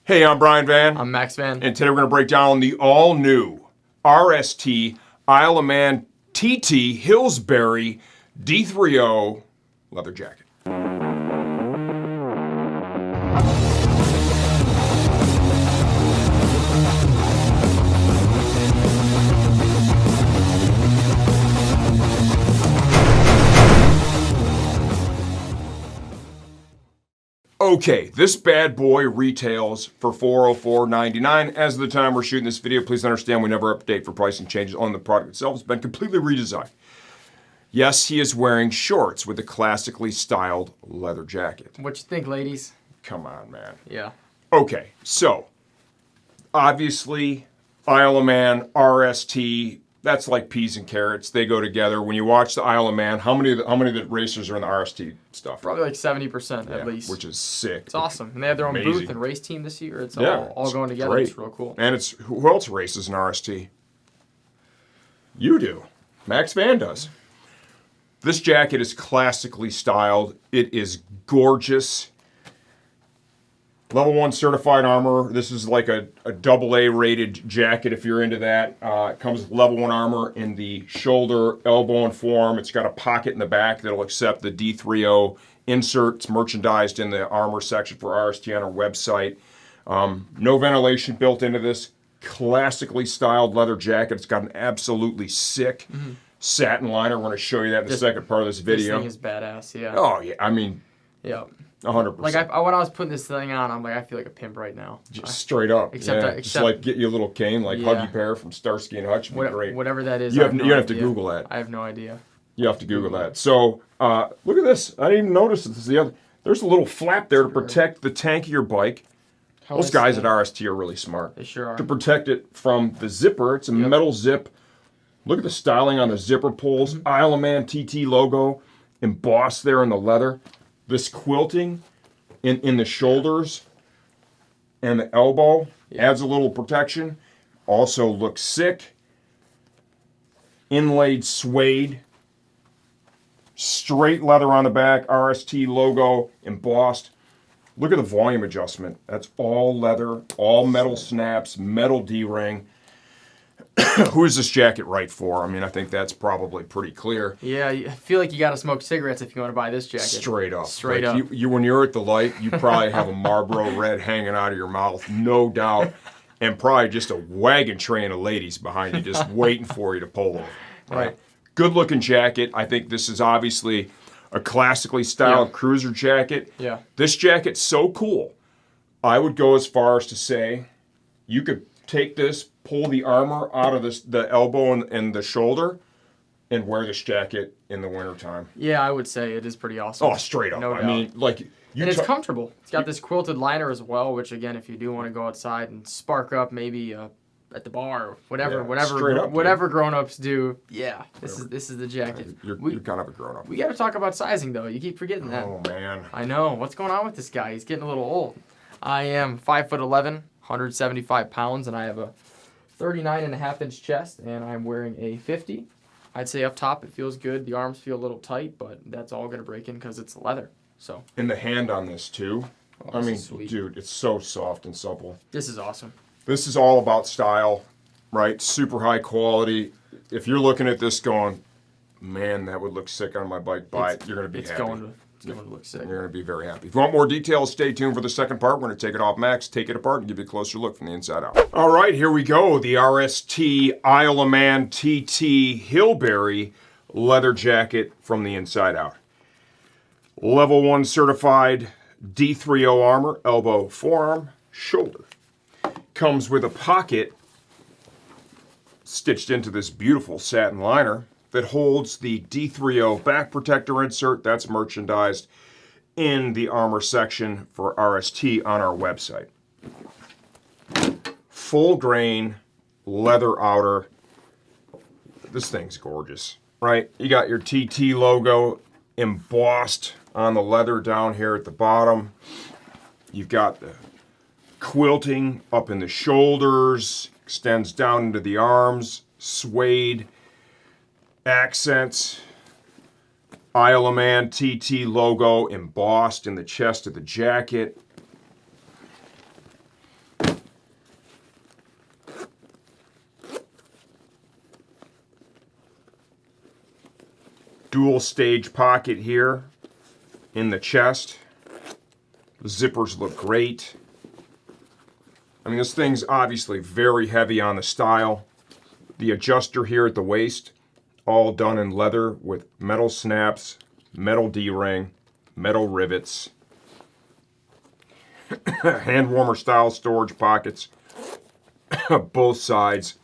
Hey, I'm Brian Van. I'm Max Van. And today we're going to break down the all-new RST Isle of Man TT Hillberry D3O leather jacket. Okay, this bad boy retails for $404.99. As of the time we're shooting this video, please understand we never update for pricing changes on the product itself. It's been completely redesigned. Yes, he is wearing shorts with a classically styled leather jacket. What you think, ladies? Come on, man. Yeah. Okay, so obviously Isle of Man, RST, that's like peas and carrots. They go together. When you watch the Isle of Man, how many of the racers are in the RST stuff? Probably like 70% at least. Which is sick. It's awesome. And they have their own booth and race team this year. It's all going together. Great. It's real cool. And it's who else races in RST? You do. Max Van does. This jacket is classically styled. It is gorgeous. Level 1 certified armor. This is like a AA rated jacket if you're into that. It comes with level 1 armor in the shoulder, elbow, and forearm. It's got a pocket in the back that'll accept the D3O insert. It's merchandised in the armor section for RST on our website. No ventilation built into this. Classically styled leather jacket. It's got an absolutely sick satin liner. We're going to show you that in the second part of this video. This thing is badass, yeah. Oh, yeah. I mean... Yeah. 100%. Like when I was putting this thing on, I'm like, I feel like a pimp right now. Just straight up. Except just like get you a little cane, like Huggy Pear from Starsky and Hutch would be great. Whatever that is. You have to Google that. I have no idea. You have to Google that. So look at this. I didn't even notice this. There's a little flap there to protect the tank of your bike. Those guys at RST are really smart. They sure are. To protect it from the zipper. It's a metal zip. Look at the styling on the zipper pulls. Isle of Man TT logo embossed there in the leather. This quilting in the shoulders and the elbow adds a little protection. Also looks sick. Inlaid suede. Straight leather on the back. RST logo embossed. Look at the volume adjustment. That's all leather, all metal snaps, metal D-ring. Who is this jacket right for? I mean, I think that's probably pretty clear. Yeah, I feel like you got to smoke cigarettes if you want to buy this jacket. Straight up. Straight up. You when you're at the light, you probably have a Marlboro Red hanging out of your mouth, no doubt, and probably just a wagon train of ladies behind you just waiting for you to pull over. Right. Good-looking jacket. I think this is obviously a classically styled cruiser jacket. Yeah. This jacket's so cool. I would go as far as to say you could take this, pull the armor out of the elbow and the shoulder, and wear this jacket in the wintertime. Yeah, I would say it is pretty awesome. Oh, straight up. No I doubt. mean, like... And it's comfortable. It's got this quilted liner as well, which, again, if you do want to go outside and spark up maybe at the bar or whatever grown-ups do, this is the jacket. You're kind of a grown-up. We got to talk about sizing, though. You keep forgetting that. Oh, man. I know. What's going on with this guy? He's getting a little old. I am 5'11", 175 pounds, and I have a 39.5-inch chest, and I'm wearing a 50. I'd say up top it feels good. The arms feel a little tight, but that's all going to break in because it's leather. So. And the hand on this, too. Oh, I mean, sweet. dude, it's so soft and supple. This is awesome. This is all about style, right? Super high quality. If you're looking at this going, man, that would look sick on my bike, buy it. You're going to be happy. It's going to look sick. You're going to be very happy. If you want more details, stay tuned for the second part. We're going to take it off Max, take it apart, and give you a closer look from the inside out. All right, here we go. The RST Isle of Man TT Hillberry leather jacket from the inside out. Level 1 certified D3O armor, elbow, forearm, shoulder. Comes with a pocket stitched into this beautiful satin liner that holds the D3O back protector insert. That's merchandised in the armor section for RST on our website. Full grain leather outer. This thing's gorgeous, right? You got your TT logo embossed on the leather down here at the bottom. You've got the quilting up in the shoulders, extends down into the arms, suede accents, Isle of Man TT logo embossed in the chest of the jacket. dual stage pocket here in the chest. The zippers look great. I mean, this thing's obviously very heavy on the style. The adjuster here at the waist, all done in leather with metal snaps, metal D-ring, metal rivets, hand warmer style storage pockets, both sides,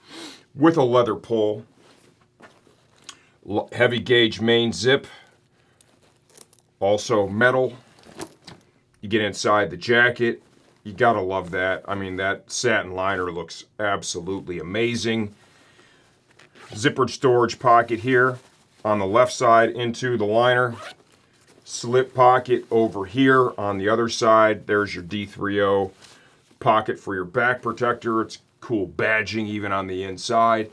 with a leather pull. Heavy gauge main zip, also metal. You get inside the jacket, you gotta love that. I mean, that satin liner looks absolutely amazing. Zippered storage pocket here on the left side into the liner. Slip pocket over here on the other side. There's your D3O pocket for your back protector. It's cool badging even on the inside.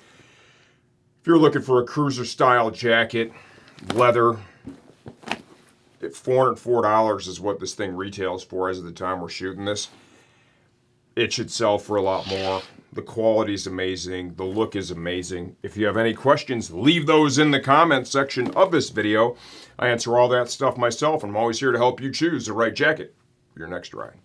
If you're looking for a cruiser style jacket, leather, $404 is what this thing retails for as of the time we're shooting this. It should sell for a lot more. The quality is amazing. The look is amazing. If you have any questions, leave those in the comments section of this video. I answer all that stuff myself, and I'm always here to help you choose the right jacket for your next ride.